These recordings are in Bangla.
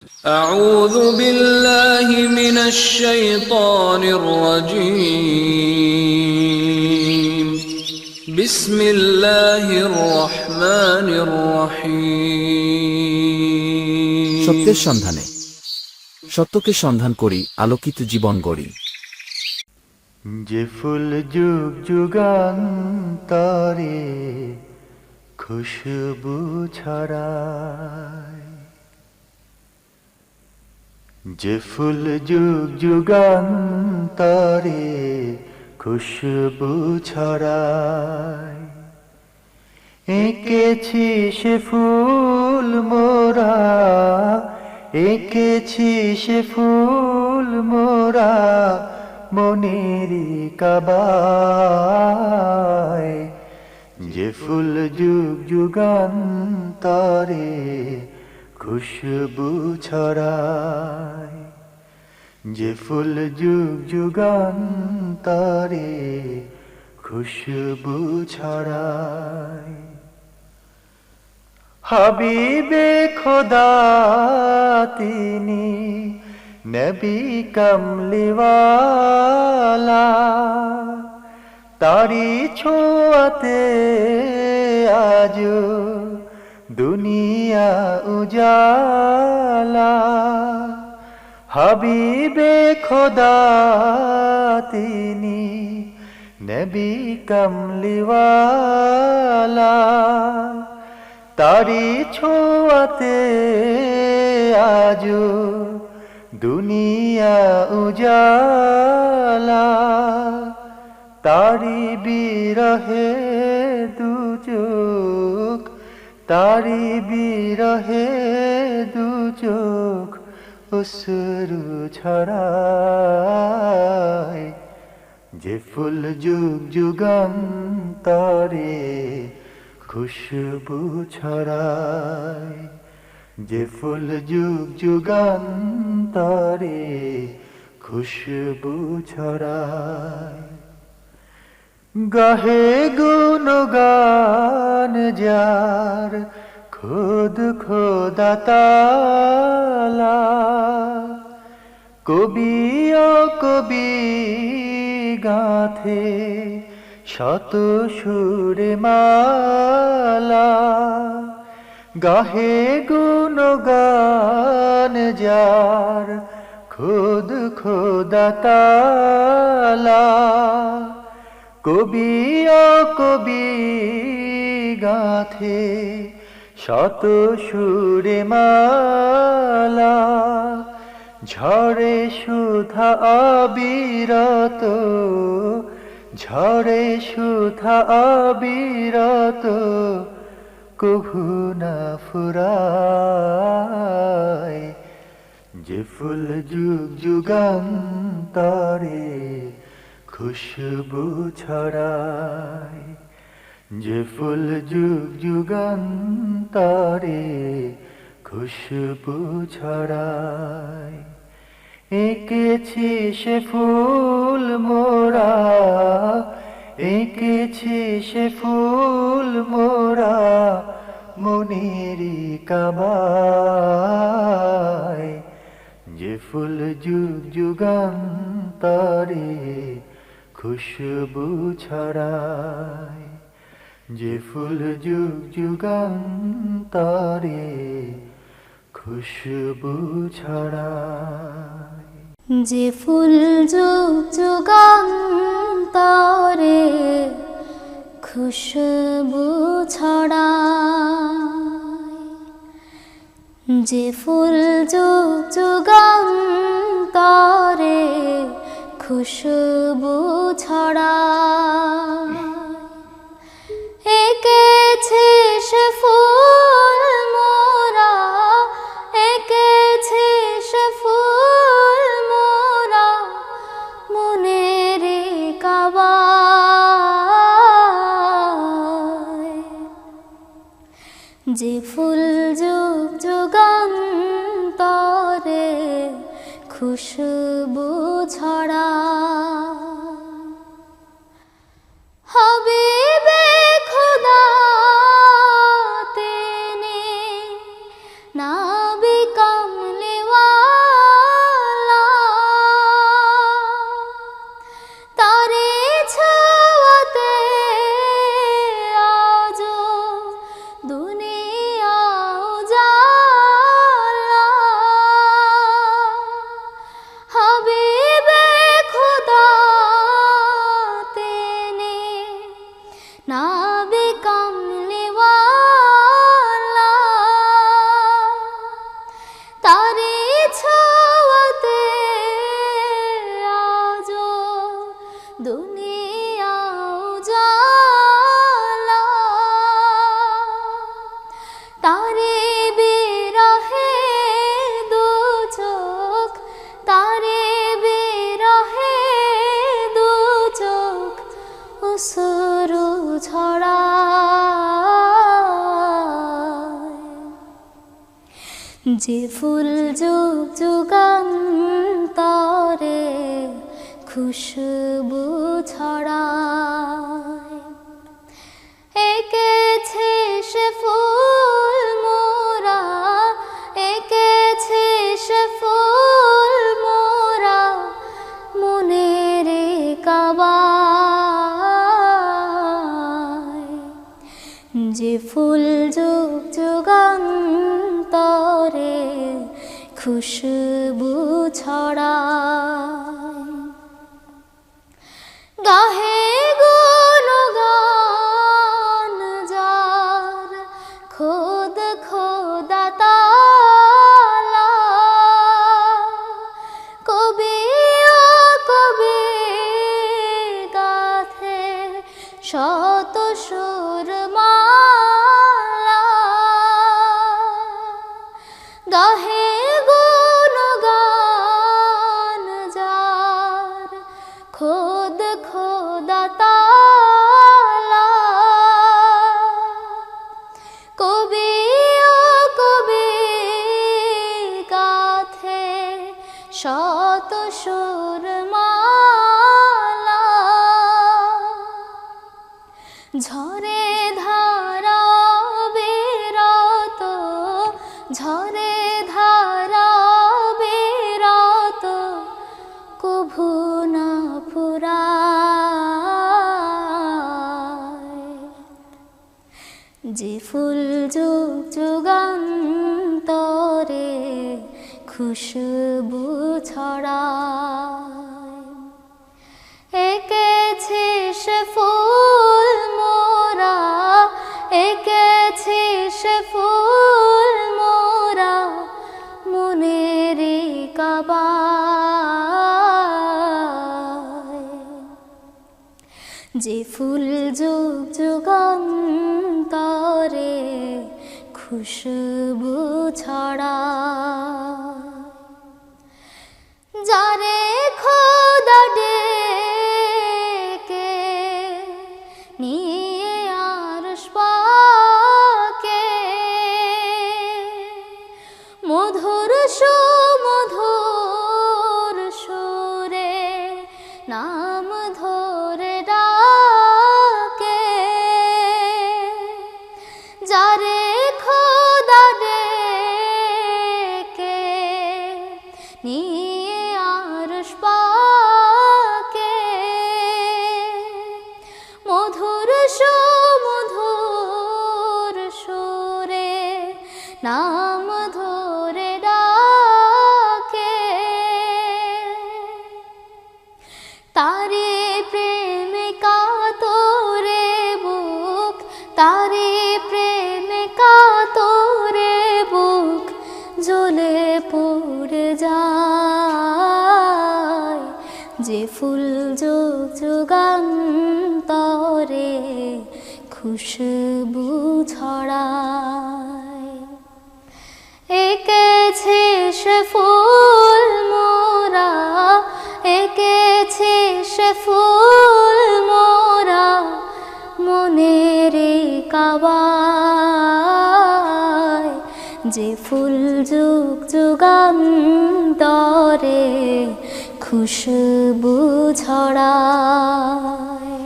أعوذ بالله من الشيطان الرجيم بسم الله الرحمن الرحيم সত্যের সন্ধানে সত্যকে সন্ধান করি, আলোকিত জীবন গড়ি। যে ফুল যুগ যুগান্তরে খুশবু ছড়ায়, যে ফুল যুগ যুগান্তরে খুশবু ছড়ায়, এঁকেছি সে ফুল মোরা, এঁকেছি সে ফুল মোরা মনেরি কাবায়। যে ফুল যুগ যুগান্তরে খুশবু ছড়ায়, যে ফুল যুগ যুগান্তরে খুশবু ছড়ায়। হাবিবে খোদা তিনি নবী কমলিওয়ালা, তারি ছোঁয়াতে আজ দুনিয়া উজালা। হাবিবে খোদা তিনি নবী কমলিওয়ালা, তারি ছোঁয়াতে আজ দুনিয়া উজালা। তারি বিরহে দু চোখ, তারি বিরহে দু চোখ অশ্রু ছড়ায়। যে ফুল যুগ যুগান্তরে খুশবু ছড়ায়, যে ফুল যুগ যুগান্তরে খুশবু ছড়ায়। গাহে গুণগান যার খুদ খোদা তাআলা, কবি ও কবি গাথে শত সুরে মালা। গাহে গুণগান যার খুদ খোদা তাআলা, কবি ও কবি গাথে শত সুরে মালা। ঝরে সুধা অবিরত, ঝরে সুধা অবিরত কভু না ফুরায়। যে ফুল যুগ যুগান্তরে খুশবু ছড়ায়, যে ফুল যুগ যুগান্তরে খুশবু ছড়ায়। এঁকেছি সে ফুল মোরা, এঁকেছি সে ফুল মোরা মনেরি কাবায়। যে ফুল যুগ যুগান্তরে খুশবু ছড়ায়, যে ফুল যুগ যুগান্তরে খুশবু ছড়ায়। যে ফুল যুগ যুগান্তরে খুশবু ছড়ায়, যে ফুল যুগ যুগান্তরে খুশবু ছড়ায়। এঁকেছে সে ফুল মোরা, এঁকেছে সে ফুল মোরা মনেরি কাবায়। যে ফুল যুগ যুগান্তরে খুশবু ছড়ায়। হাবিবে খোদা তিনি নবী কমলি তারে ছোঁয়াতে আজো দুনিয়া উজালা, তারে বিরহে দু চোখ, তারে বিরহে দু চোখ অশ্রু ঝরায়। যে ফুল যুগ যুগান্তরে খুশবু ছড়ায়, এঁকেছে সে ফুল মোরা, এঁকেছে সে ফুল মোরা মনের কাবায়। যে ফুল যুগ যুগান্তরে খুশবু ছড়ায়, গাহে গুণগান যার খোদ খোদা তাআলা, কবি ও কবি গাথে শত সুর মালা, গাহে গুণগান যার খোদ খোদা তাআলা, কবি ও কবি গাথে শত সুর মালা। ঝরে ধারা বিরত, ঝরে ধারা বিরত কভু না ফুরায়। যে ফুল যুগ যুগান্তরে খুশবু ছড়ায়, এঁকেছে সে ফুল মোরা, এঁকেছে সে ফুল মোরা মনের কাবায়। যে ফুল যুগ যুগান্তরে খুশবু ছড়ায়, যারে খোদা ডেকে নিয়ে আরশ পাকে, মধুর সুমধুর সুরে নাম ধরে ডাকে, যারে খোদা ডেকে নিয়ে আরশ পাকে, মধুর সুমধুর সুরে নাম ধরে ডাকে, তারে প্রেমে কাতরে বুক, তারে প্রেমে কাতরে বুক জ্বলে পড়ে যায়। যে ফুল যুগ যুগান্তরে খুশবু ছড়ায়, এঁকেছে সে ফুল মোরা, এঁকেছে সে ফুল মোরা মনের কাবায়। যে ফুল যুগ যুগান্তরে খুশবু ছড়ায়,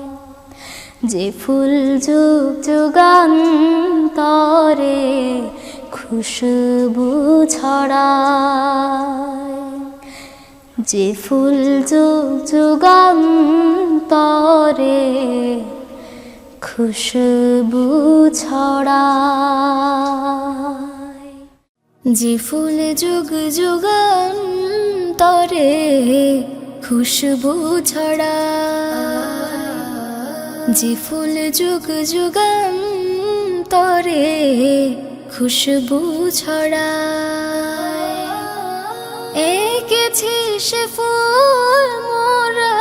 যে ফুল যুগ যুগান্তরে খুশবু ছড়ায়, যে ফুল যুগ যুগান্তরে খুশবু ছড়ায়। যে ফুল যুগ যুগান্তরে খুশবু ছড়ায়, যে ফুল যুগ যুগান্তরে খুশবু ছড়ায়। এঁকেছি সে ফুল মোরা,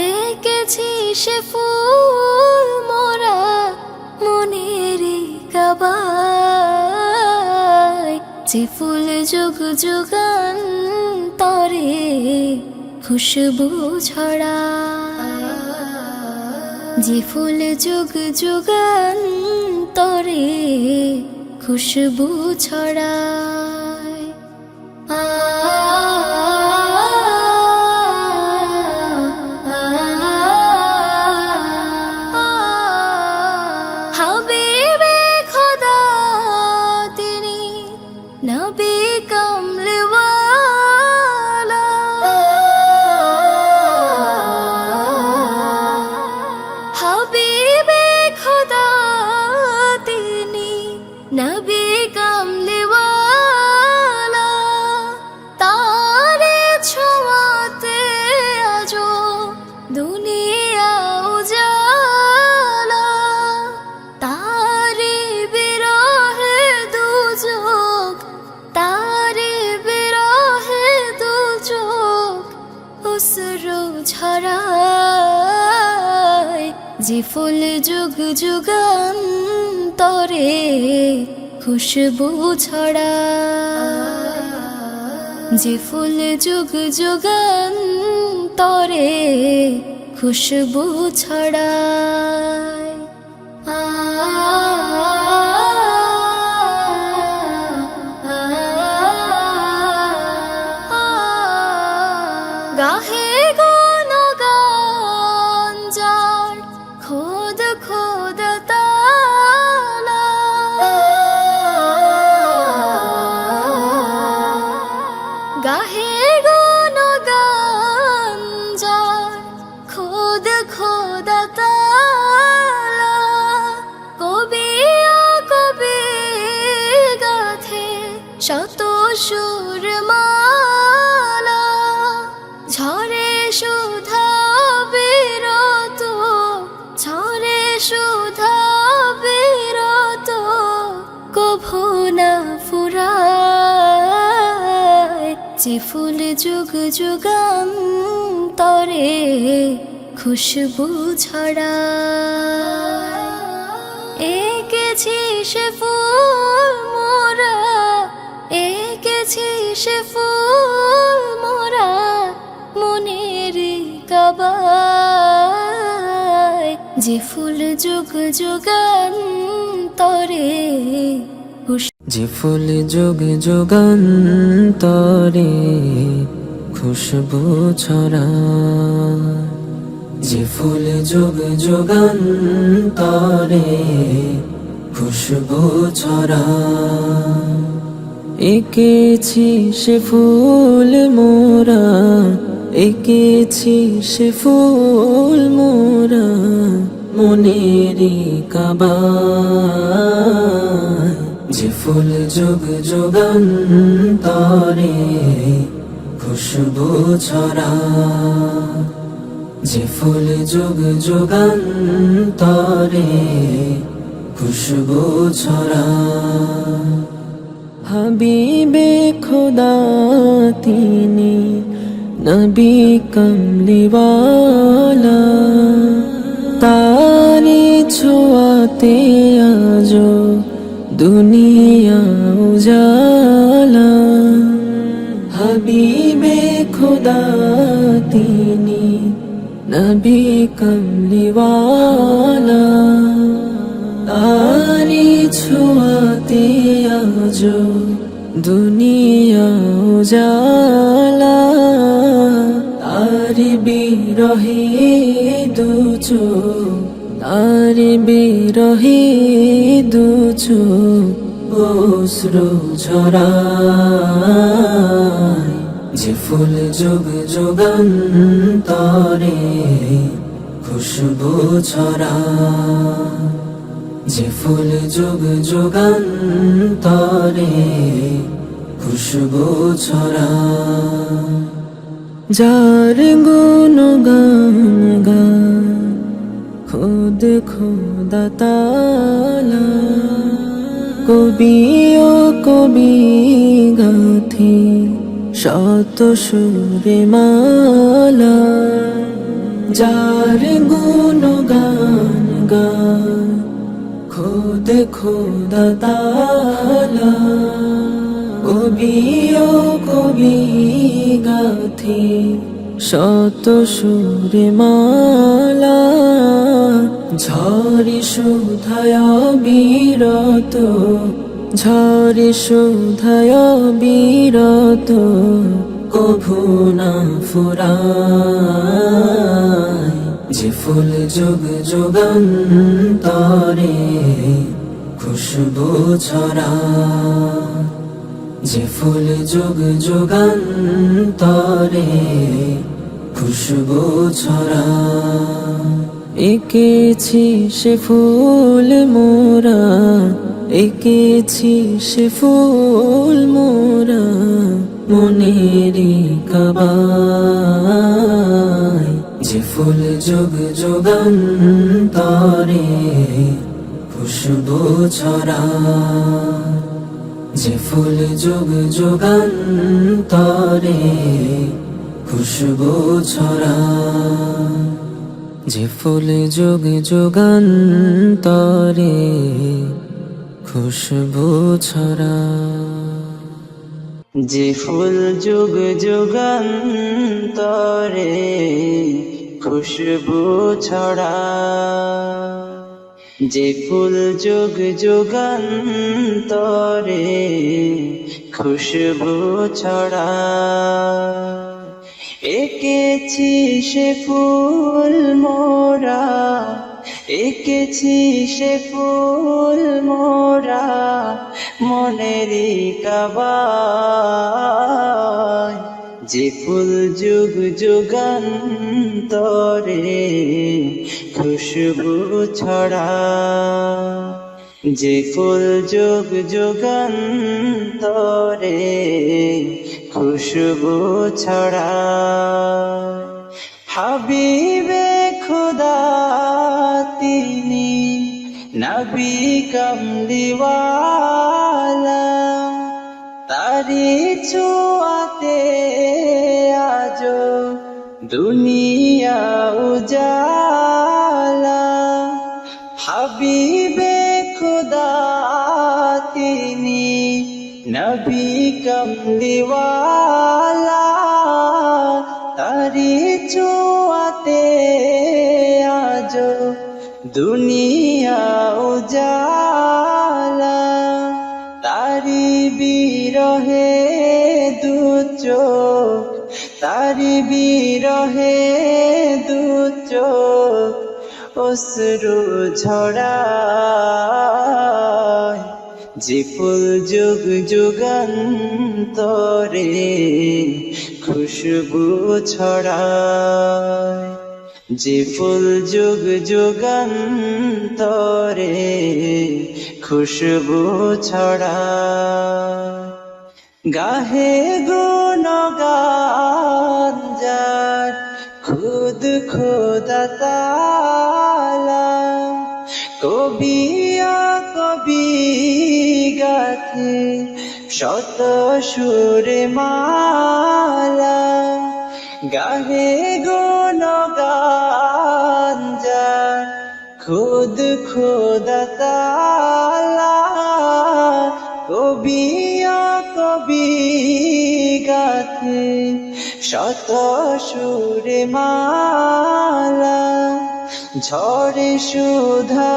এঁকেছি সে ফুল মোরা মনের কাবায়। যে ফুল যুগ যুগান্তরে খুশবু ছড়ায়, যে ফুল যুগ যুগান্তরে খুশবু ছড়ায়। হাবিবে খোদা তিনি নবী কমলিওয়ালা, হাবিবে খোদা তিনি নবী কমলিওয়ালা। তারে ছোঁয়াতে আজো দুনিয়া উজালা, তারে বিরহে দু চোখ, তারে বিরহে দু চোখ অশ্রু ঝরায়। যে ফুল যুগ যুগান্তরে খুশবু ছড়ায়, যে ফুল যুগ যুগান্তরে খুশবু ছড়ায়। গাহে গুণগান যার খোদ খোদ তালা, গাহে গুণগান যার খোদ খোদ তালা। কবি কবি গাথে শত সুর মালা, ঝরে সুধা বিরত, ঝরে সুধা বিরত কভু না ফুরায়। যে ফুল যুগ যুগান্তরে খুশবু ছড়ায়, এঁকেছি সে ফুল মোরা, এঁকেছি সে ফুল মোরা মনের কাবায়। যে ফুল যুগ যুগান্তরে যে ফুল যুগ যুগান্তরে খুশবু ছড়ায়, যে ফুল যুগ যুগান্তরে খুশবু ছড়ায়। এঁকেছি সে ফুল মোরা, এঁকেছি সে ফুল মোরা মনেরি কাবায়। যে ফুল যুগ যুগান্তরে খুশবু ছড়ায়, যে ফুল যুগ যুগান্তরে খুশবু ছড়ায়। হাবিবে খোদা তিনি নবী কমলিওয়ালা, তারি ছোঁয়াতে আজো দুনিয়া উজালা। হাবিবে খোদা তিনি নবী কমলিওয়ালা, তারি ছোঁয়াতে আজো দুনিয়া উজালা। তারি বিরহে দু চোখ, তারি বিরহে দু চোখ অশ্রু ঝরায়। যে ফুল যুগ যুগান্তরে খুশবু ছড়ায়, যে ফুল যুগ যুগান্তরে খুশবু ছড়ায়। যার গুণগান গান খুদ খোদা তাআলা, কবি ও কবি গাথে শত সুরে মালা যার গুণগান গায় খোদে খোদা তালা কবি ও কবি গাথে শত সুরে মালা ঝরি সুধায় বিরত ঝরি সুধায় বিরত কভু না ফুরায় যে ফুল যুগ যুগান্তরে খুশবু ছড়ায় যে ফুল যুগ যুগান্তরে খুশবু ছড়ায় এঁকেছি সে ফুল মোরা এঁকেছি সে ফুল মোরা মনেরি কাবায় যে ফুল যুগ যুগান্তরে খুশবু ছড়ায় যে ফুল যুগ যুগান্তরে খুশবু ছড়ায় যে ফুল যুগ যুগান্তরে খুশবু ছড়ায় যে ফুল যুগ যুগান্তরে খুশবু ছড়ায় যে ফুল যুগ যুগান্তরে খুশবু ছড়ায় এঁকেছি সে ফুল মোরা এঁকেছি সে ফুল মোরা মনেরি কাবায় যে ফুল যুগ যুগান্তরে খুশবু ছড়ায় যে ফুল যুগ যুগান্তরে খুশবু ছড়ায় হাবিবে খুদা তিনি নবী কামলিওয়ালা তারি ছোঁয়াতে আজ দুনিয়া উজালা হাবিবে খুদা তিনি নবী কমলিওয়ালা তারি ছোঁয়াতে আজ দুনিয়া উজালা তারি বিরহে দু চোখ তারি বিরহে দু চোখ অশ্রু ঝরায় যে ফুল যুগ যুগান্তরে খুশবু ছড়ায় যে ফুল যুগ যুগান্তরে খুশবু ছড়ায় গাহে গুণগান যার খুদ খোদা তাআলা কবি কবি গাথে শত সুরে মালা গাহে গুণগান যার খুদ খোদা তাআলা কবি কবি গাথে শত সুরে মালা ঝরে সুধা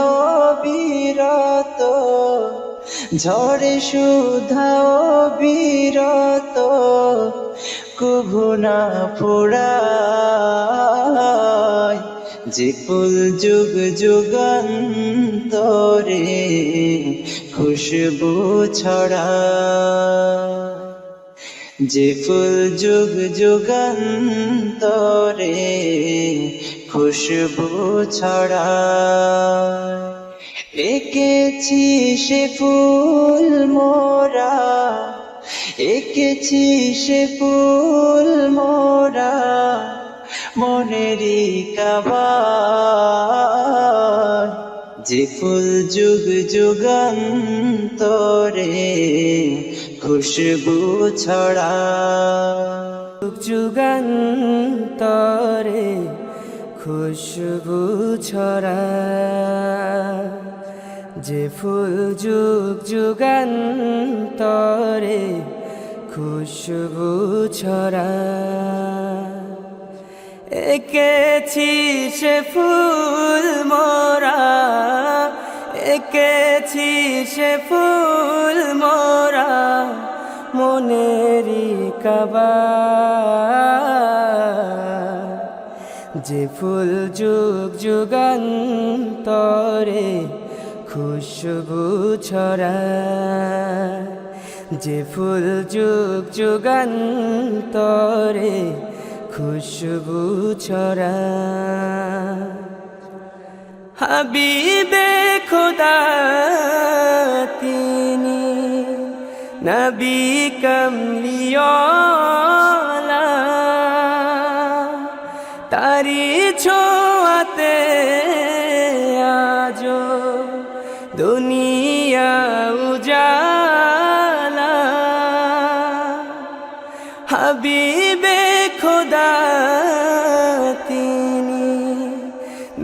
বিরত ঝরে সুধা বিরত কভু না ফুরায় যে ফুল যুগ যুগান্তরে খুশবু ছড়ায় যে ফুল যুগ যুগান্তরে খুশবু ছড়ায় এঁকেছি সে ফুল মোরা এঁকেছি সে ফুল মোরা মনেরি কাবায় যে ফুল যুগ যুগান্তরে খুশবু ছড়া যুগান্তরে খুশবু ছড়া যে ফুল যুগ যুগান্তরে খুশবু ছড়া এঁকেছি সে ফুল মোরা এঁকেছি সে ফুল মোরা মনেরি কাবা যে ফুল যুগ যুগান্তরে খুশবু ছড়া যে ফুল যুগ যুগান্তরে খুশবু ছড়া হাবিবে খোদা তিনি নবী কমলিওয়ালা তারি ছোঁয়াতে আজো দুনিয়া উজালা হাবিবে খোদা তিনি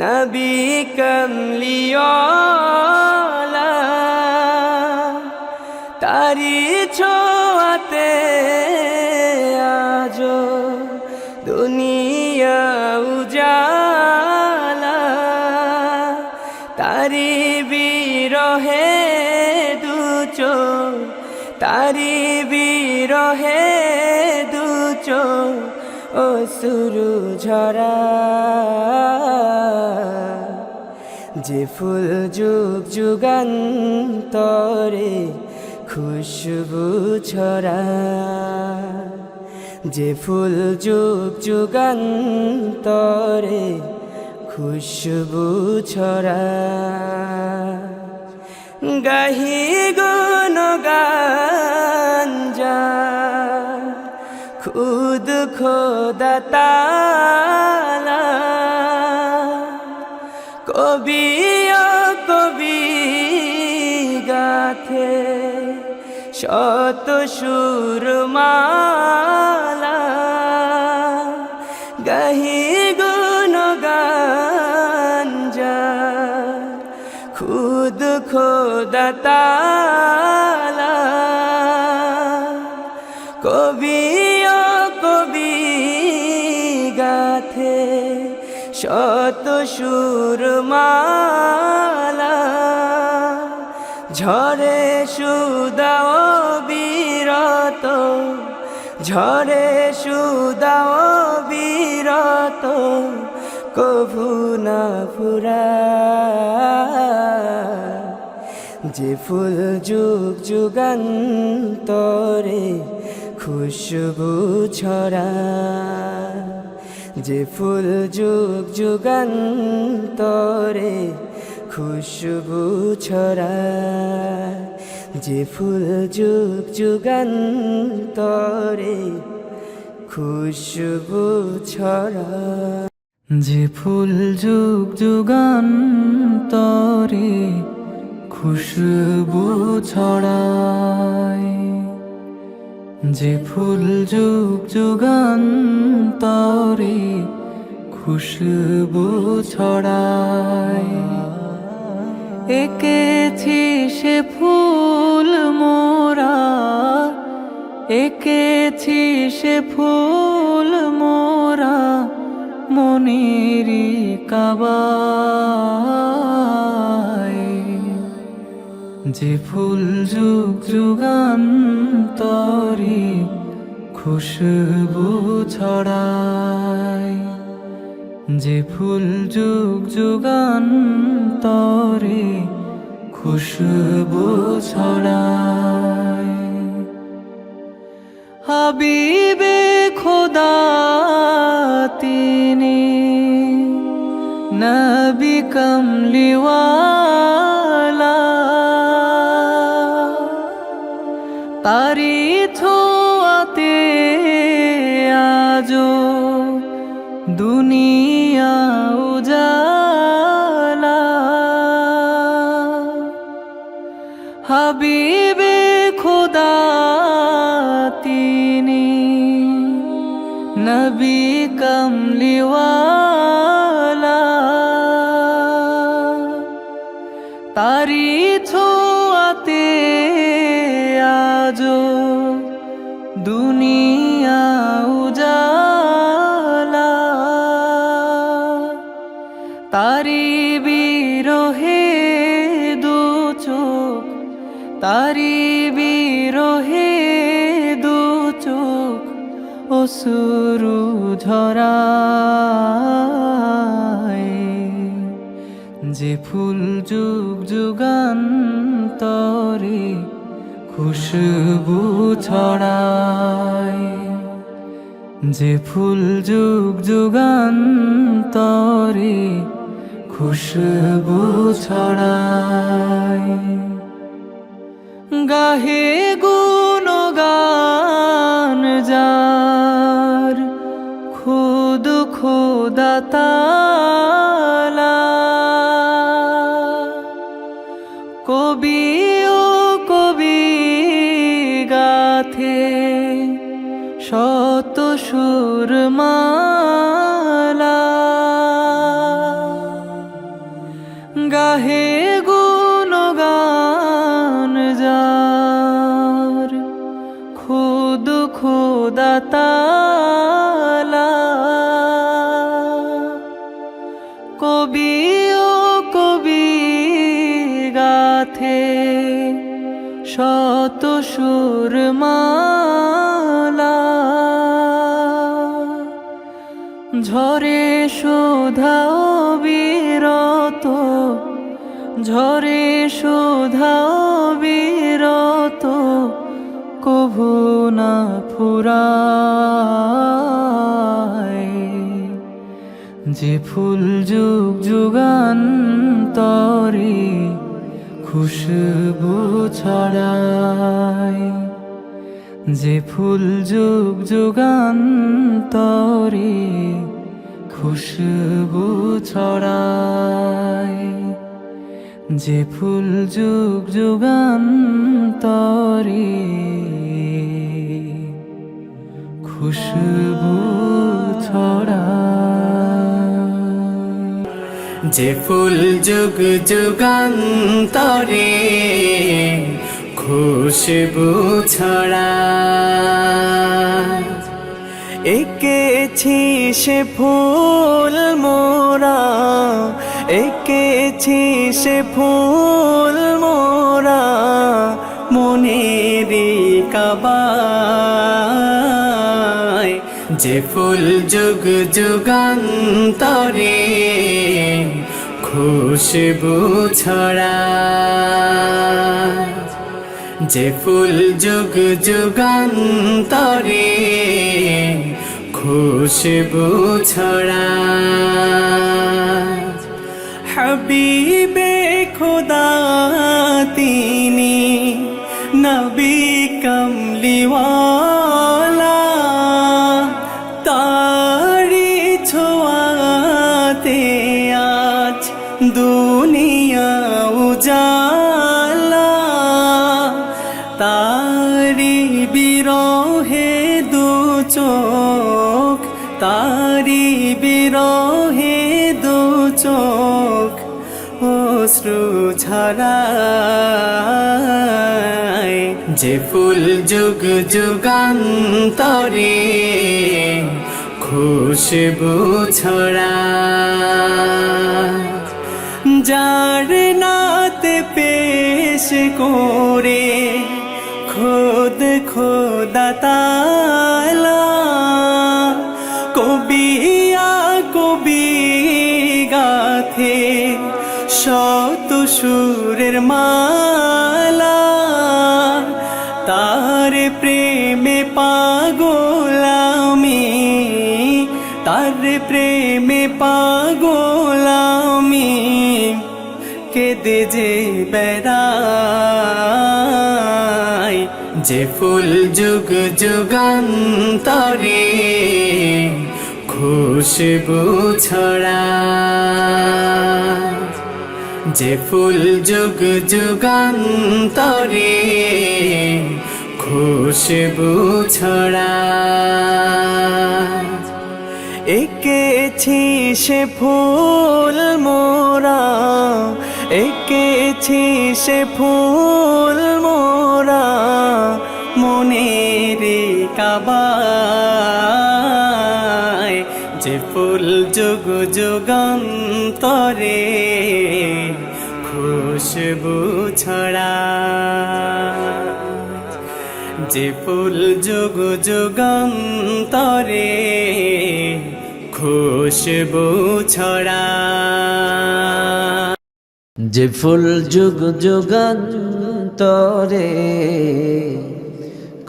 নবী কমলিওয়ালা তারি ছোঁয়াতে আজো দুনিয়া উজালা তারি বিরহে দু চোখ তারি বিরহে দু চোখ অশ্রু ঝরা যে ফুল যুগ যুগান্তরে খুশবু ছড়া যে ফুল যুগ যুগান্তরে খুশবু ছড়া গাহি গুণগান যা খুদ খোদা তাআলা কবি ও কবি গাথে শত সুরমালা গাহি গুণগান যা খুদ খোদা তাআলা কবি ও কবি গাথে শত সুরমালা ঝরে সুদাও বিরত ঝরে সুদাও বিরত কভু না ফুরা যে ফুল যুগ যুগান্তরে খুশবু ছড়া যে ফুল যুগ যুগান্তরে খুশবু ছড়া যে ফুল যুগ যুগান্তরে খুশবু ছড়া যে ফুল যুগ যুগান্তরে খুশবু ছড়ায় যে ফুল যুগ যুগান্তরে খুশবু ছড়ায় এঁকেছি সে ফুল মোরা এঁকেছি সে ফুল মোরা মনেরি কাবায় যে ফুল যুগ যুগান্তরে খুশবু ছড়ায় যে ফুল যুগ যুগান্তরে খুশবু ছড়ায় হাবিবে খোদা তিনি নবী কমলিওয়ালা তারি ছোঁয়াতে আজো দুনিয়া উজালা হাবিবে খোদা নবী কামলিওয়ালা তারি ছোঁয়াতে আজো দুনিয়া উজালা তারি বিরহে দু চোখ তারি বিরহে দু চোখ অশ্রু ঝরায় যে ফুল যুগ যুগান্তরে খুশবু ছড়ায় যে ফুল যুগ যুগান্তরে খুশবু ছড়ায় গাহে গুণগান যার খুদ খোদা তাআলা কবি ও কবি গাথে শত সুরমালা গাহে গুণগান যার খুদ খোদা তাআলা কবি ও কবি গাথে শত সুরমালা ঝরে সুধা বিরত ঝরে সুধা বিরত কভু না ফুরায় যে ফুল যুগ যুগান্তরে খুশবু ছড়ায় যে ফুল যুগ যুগান্তরে খুশবু ছড়ায় যে ফুল যুগ যুগান্তরে খুশবু ছড়ায় যে ফুল যুগ যুগান্তরে খুশবু ছড়ায় এঁকেছি সে ফুল মোরা এঁকেছি সে ফুল মোরা মনেরই কাবায় যে ফুল যুগ যুগান্তরে খুশবু ছড়ায় যে ফুল যুগ যুগান্তরে খুশবু ছড়ায় হাবিবে খোদা তিনি নবী কামলিওয়ালা তারি ছোঁয়াতে আজ দুনিয়া উজালা তারি বিরহে দু চোখ তারি বিরহে দু চোখ অশ্রু ঝরায় যে ফুল যুগ যুগান্তরে খুশবু ছড়ায় যার নাতে পেশ করে খোদ খোদা তাআলা কবিয়া কবি গাথে শত সুরের মালা তার প্রেমে পাগল আমি তার প্রেমে পাগল আমি কেঁদে যে বেড়াই যে ফুল যুগ যুগান্তরে খুশবু ছড়ায় যে ফুল যুগ যুগান্তরে খুশবু ছড়ায় এঁকেছি সে ফুল মোরা, এঁকেছি সে ফুল মোরা মনের কাবায়, যে ফুল যুগ যুগান্তরে খুশবু ছড়ায়, যে ফুল যুগ যুগান্তরে খুশবু ছড়ায়। যে ফুল যুগ যুগান্তরে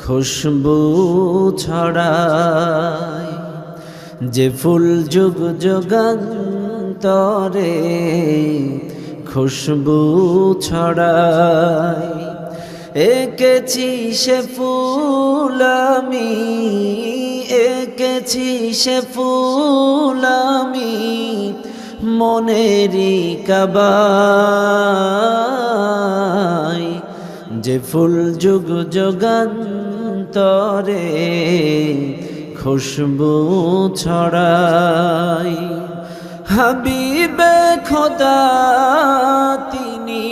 খুশবু ছড়ায়, যে ফুল যুগ যুগান্তরে খুশবু ছড়ায়, এঁকেছি সে ফুল আমি, এঁকেছি সে ফুল আমি মনেরই কাবায়, যে ফুল যুগ যুগান্তরে খুশবু ছড়ায়। হাবিবে খোদা তিনি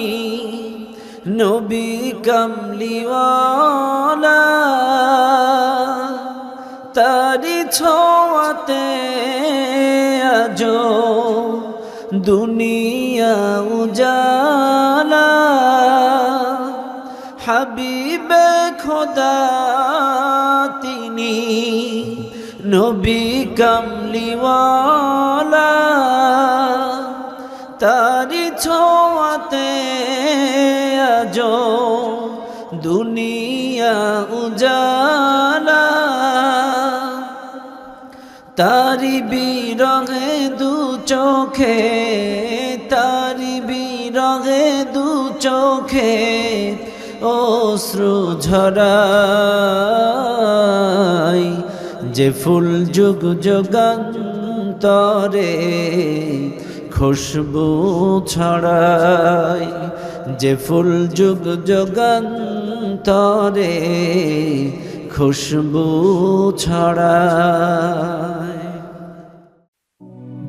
নবী কামলিওয়ালা, তারি ছোঁয়াতে আজো দুনিয়া উজালা। হাবিবে খোদা তিনি নবী কামলিওয়ালা, তারি ছোঁয়াতে আজো দুনিয়া উজালা। তারি বিরহে দু চোখে, তারি বিরহে দু চোখে অশ্রু ঝরাই, যে ফুল যুগ যুগান্তরে খুশবু ছড়ায়, যে ফুল যুগ যুগান্তরে খুশবু ছড়ায়।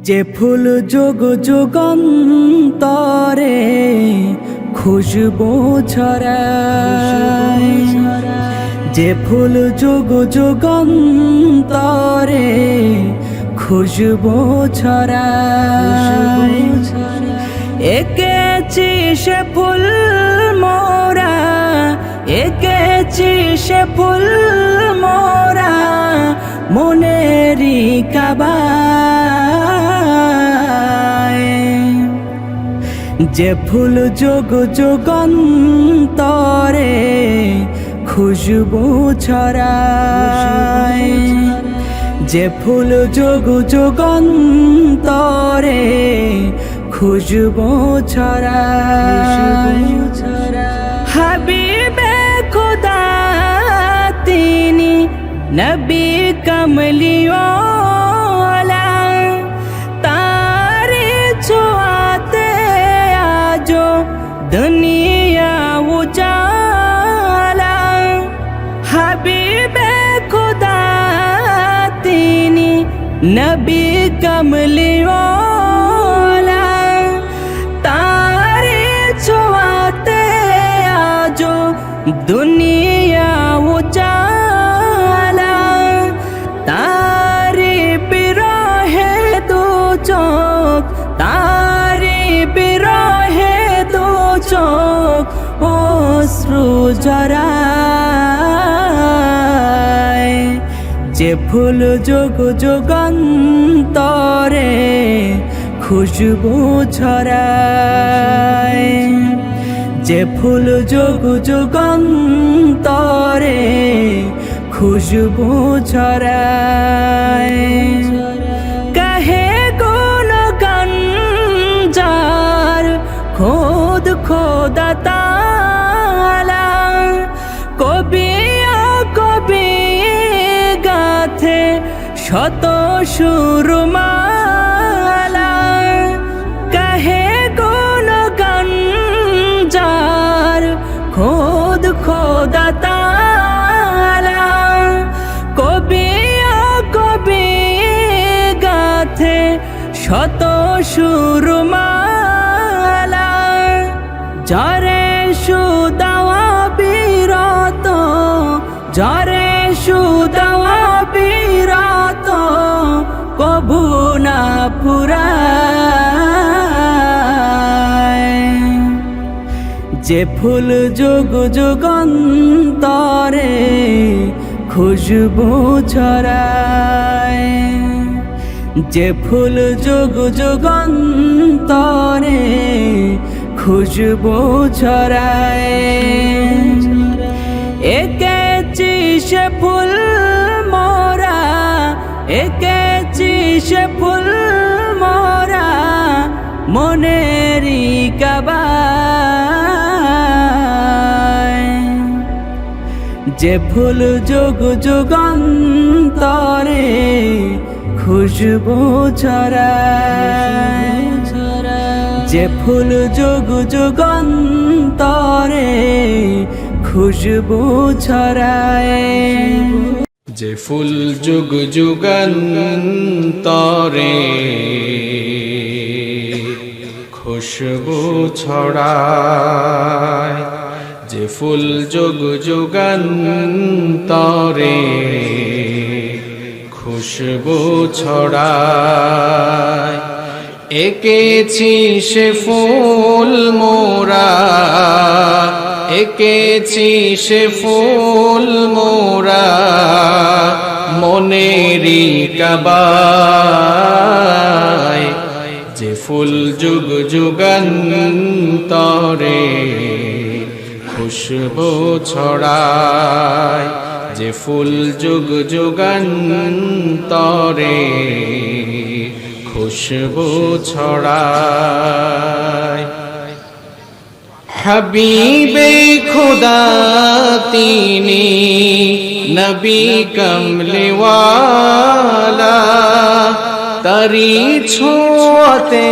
যে ফুল যুগ যুগান্তরে খুশবু ছড়ায়, যে ফুল যুগ যুগান্তরে খুশবু ছড়ায়, এঁকেছি সে ফুল মোরা, এঁকেছি সে ফুল মোরা মনেরই কাবায়, যে ফুল যুগ যুগান্তরে খুশবু ছড়ায়, যে ফুল যুগ যুগান্তরে খুশবু ছড়ায়। হাবিবে খোদা তিনি নবী কামলিওয়ালা, তারে ছোঁয়াতে আজো দুনিয়া উজালা। হাবিবে খোদা তিনি নবী কামলিওয়ালা, তারে ছোঁয়াতে আজো দুনিয়া উজালা। তারে বিরহে দু চোখ, তারে বিরহে দু চোখ অশ্রু ঝরায়, যে ফুল যুগ যুগান্তরে খুশবু ছড়ায়, যে ফুল যুগ যুগান্তরে খুশবু ছড়ায়। কহে গুণগান যার খোদ খোদা তাআলা, কবি কবি গাথে শত সুরমালা। কহে গুণগান যার খোদ খোদা তাআলা, কবি কবি শত সুরমালা যারে সুদাওয়া বিরত, যারে সুদাওয়া বিরত, কবু না ফুরায়। যে ফুল যুগ যুগান্তরে খুশবু ছড়ায়, যে ফুল যুগ যুগান্তরে খুশবু ছড়ায়। এঁকেছি সে ফুল মোরা, এঁকেছি সে ফুল মোরা মনেরই কাবায়। যে ফুল যুগ যুগান্তরে খুশবু ছড়ায়, যে ফুল যুগ যুগান্তরে খুশবু ছড়ায়। যে ফুল যুগ যুগান্তরে খুশবু ছড়ায়, যে ফুল যুগ যুগান্তরে খুশবু ছড়ায়। এঁকেছি সে ফুল মোরা, এঁকেছি সে ফুল মোরা মনেরই কাবায়। যে ফুল যুগ যুগান্তরে খুশবু ছড়ায়, যে ফুল যুগ যুগান্তরে খুশবু ছড়ায়। হাবিবে খুদা তিনি নবী কমলিওয়ালা, তারি ছোঁয়াতে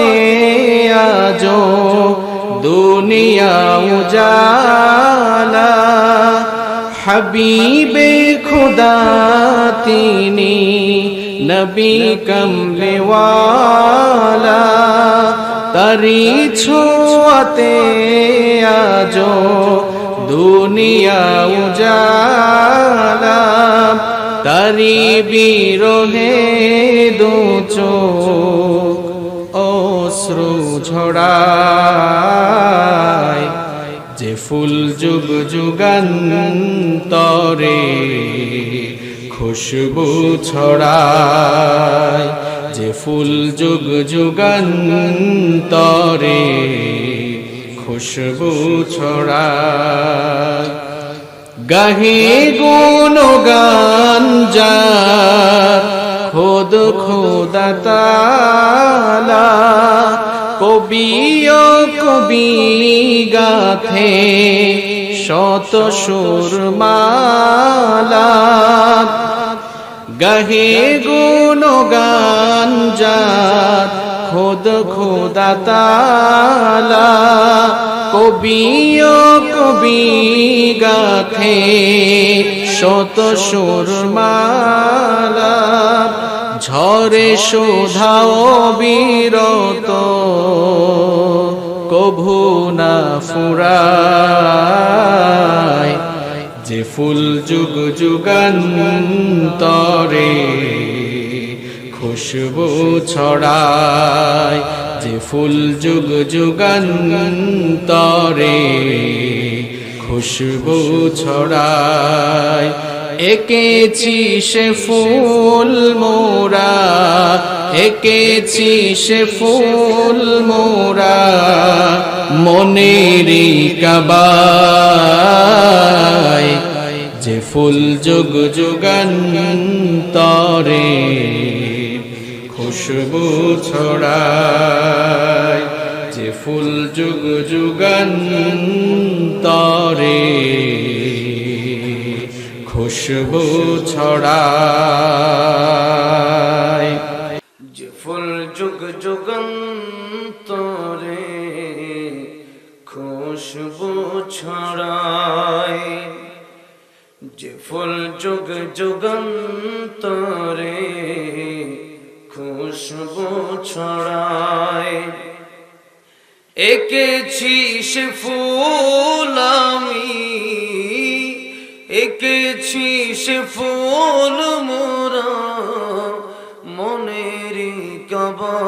আজো দুনিয়া উজালা। হাবিবে খুদা তিনি নবী কমলিওয়ালা, তারি ছোঁয়াতে আজো দুনিয়া উজালা। তারি বিরহে দু চোখ অশ্রু ঝরায়। যে ফুল যুগ যুগান্তরে খুশবু ছড়ায়, যে ফুল যুগ যুগান্তরে খুশবু ছড়ায়। গাহে গুণগান যার খোদ খোদা তাআলা, কবি ও কবি গাথে শত সুরমালা। গাহে গুণগান যার খোদ খোদা তাআলা, কবি ও কবি গাথে শত সুরমালা। ঝরে শোধাও বিরত, কভু না ফুরায়। যে ফুল যুগ যুগান্তরে খুশবু ছড়ায়, যে ফুল যুগ যুগান্তরে খুশবু ছড়ায়। এঁকেছি সে ফুল মোরা, এঁকেছি সে ফুল মোরা মনেরই কাবায়। যে ফুল যুগ যুগান্তরে খুশবু ছড়ায়, যে ফুল যুগ যুগান্তরে খুশবু ছড়ায়। যে ফুল যুগ যুগান্তরে খুশবু ছড়ায়, যে ফুল যুগ যুগান্তরে খুশবু ছড়ায়। এঁকেছি সে ফুল আমি, এঁকেছি সে ফুল মোরা মনের কাবায়,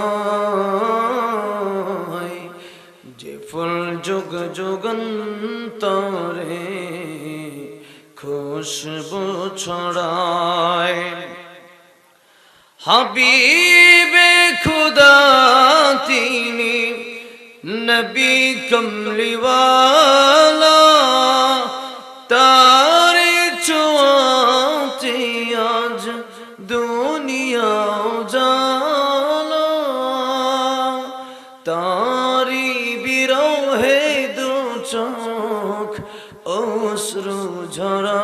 যে ফুল যুগ যুগান্তরে খুশবু ছড়ায়। হাবিবে খুদা তিনি নবী কমলিওয়ালা, তারে ছোঁয়াতে আজ দুনিয়া উজালা, তারি বিরহে দু চোখ অশ্রু ঝরায়,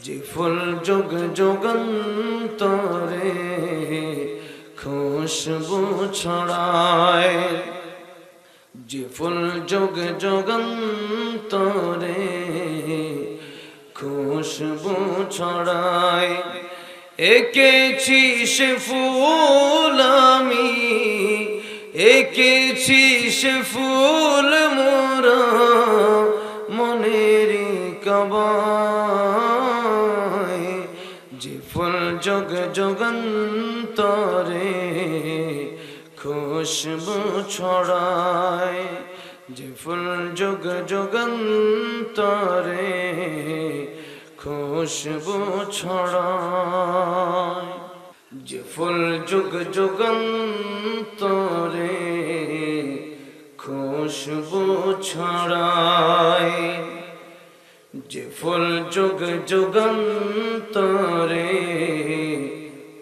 যে ফুল যুগ যুগান্তরে খুশবু ছড়ায়, যে ফুল যুগ যুগান্তরে খুশবু ছড়ায়। এঁকেছি সে ফুল আমি, এঁকেছি সে ফুল মোরা মনের কাবায়, যে ফুল যুগ যুগান্তরে খুশবু ছড়ায়, যে ফুল যুগ যুগান্তরে খুশবু ছড়ায়, যে ফুল যুগ যুগান্তরে খুশবু ছড়ায়, যে ফুল যুগ যুগান্তরে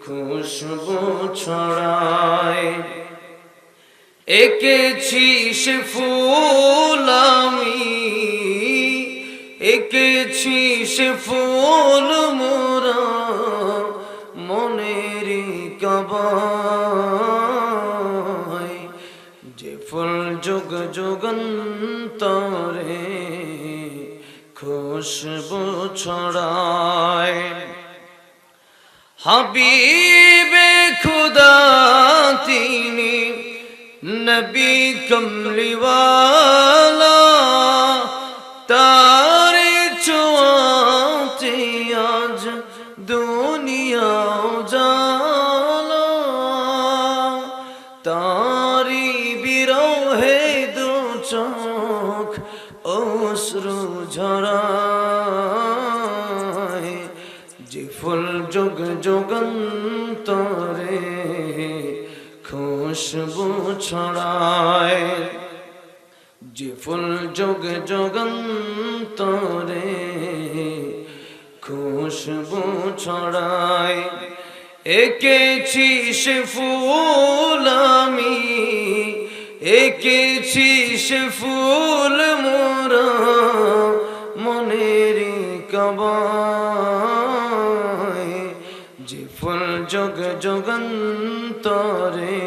খুশবু ছড়ায়। এঁকেছি সে ফুল আমি, এঁকেছি সে ফুল মোরা মনের কাবায়, যে ফুল যুগ যুগান্তরে খুশবু ছড়ায়। হাবিবে খুদা তিনি নবী কমলিওয়ালা, তারে ছোঁয়াতে আজ দুনিয়া উজালা, তারি বিরহে দু চোখ অশ্রু ঝরায়, যে ফুল যুগ যুগান্তরে খুশবু ছড়ায়, যে ফুল যুগ যুগান্তরে খুশবু ছড়ায়। এঁকেছি সে ফুল আমি, এঁকেছি সে ফুল মোরা মনের কাবায়, যে ফুল যুগ যুগান্তরে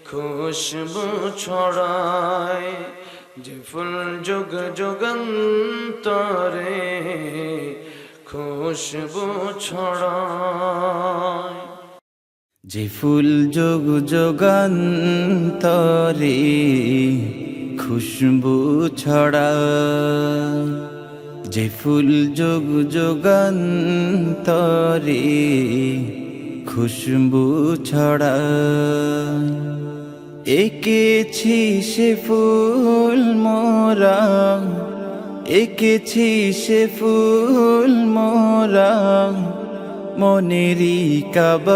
খুশবু ছড়ায়, যে ফুল যুগ যুগান্তরে খুশবু ছড়ায়। যে ফুল যুগ যুগান্তরে খুশবু ছড়ায়, যে ফুল যুগ যুগান্তরে খুশবু ছড়ায়। এঁকেছি সে ফুল মোরা, এঁকেছি সে ফুল মোরা মনেরি কাবায়,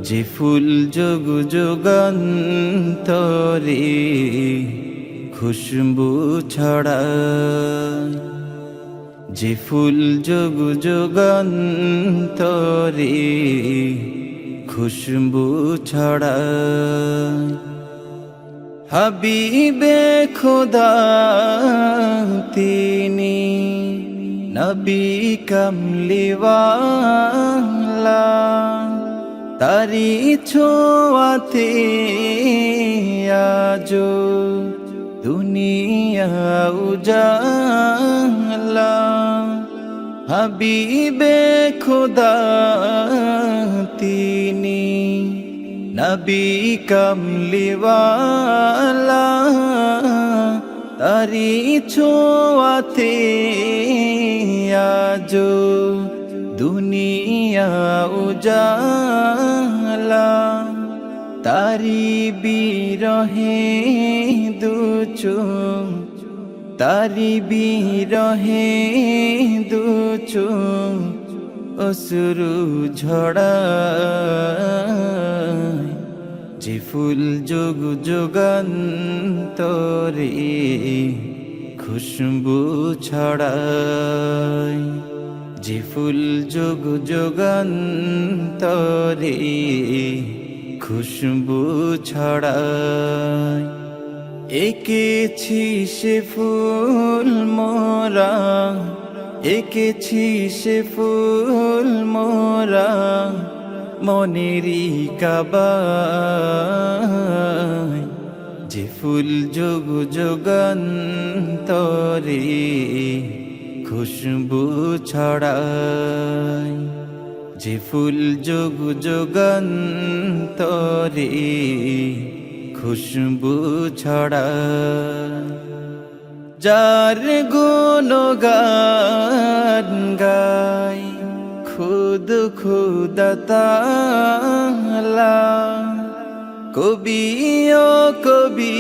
যে ফুল যুগ যুগান্তরে খুশবু ছড়ায়, যে ফুল যুগ যুগান্তরে খুশবু ছড়ায়। হাবিবে খুদা তিনি নবী কমলিওয়ালা, তারি ছোঁয়াতে আজো দুনিয়া উজালা। হাবিবে খুদা তিনি নবী কামলিওয়ালা তারি ছোঁয়াতে আজো দুনিয়া উজালা তারি বিরহে দুচোখ তারি বিরহে দুচোখ অশ্রু ঝড়ায় যে ফুল যোগ যুগান্তরে খুশবু ছড়ায় যে ফুল যোগ যুগান্তরে খুশবু ছড়ায় এঁকেছি সে ফুল মোরা এঁকেছি সে ফুল মোরা মনেরই কাবায় যে ফুল যোগ যুগান্তরে খুশবু ছড়ায় যে ফুল যোগ যুগান্তরে খুশবু ছড়ায় যার গুণগান গায় খুদ খুদা তাআলা কবি ও কবি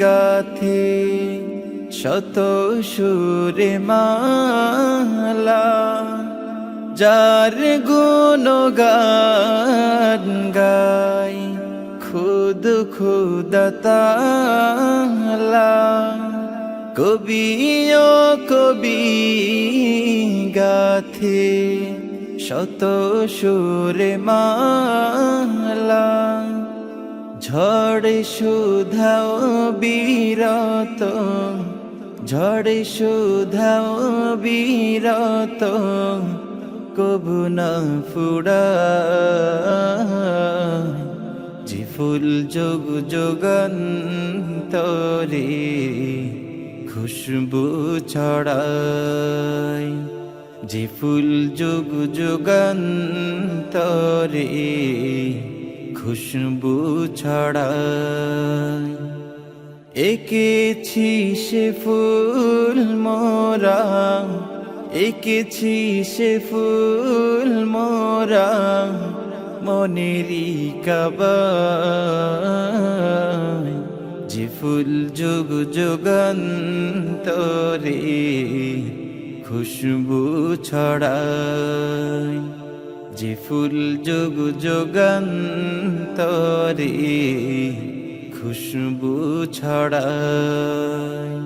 গাথে শত সুরে মালা যার গুণগান গায় খুদ খুদা তাআলা কবি ও কবি গাথে শত সুরে মালা ঝড়ে সুধাও বিরত ঝড়ে সুধাও বিরত কবু না ফুরায় যে ফুল যোগ যুগান্তরে খুশবু ছড়ায় যে ফুল যোগ যুগান্তরে খুশবু ছড়ায় এঁকেছি সে ফুল মোরা এঁকেছি সে ফুল মোরা মনেরই কাবায় যে ফুল যোগ যুগান্তরে খুশবু ছড়ায় যে ফুল যোগ যুগান্তরে খুশবু ছড়ায়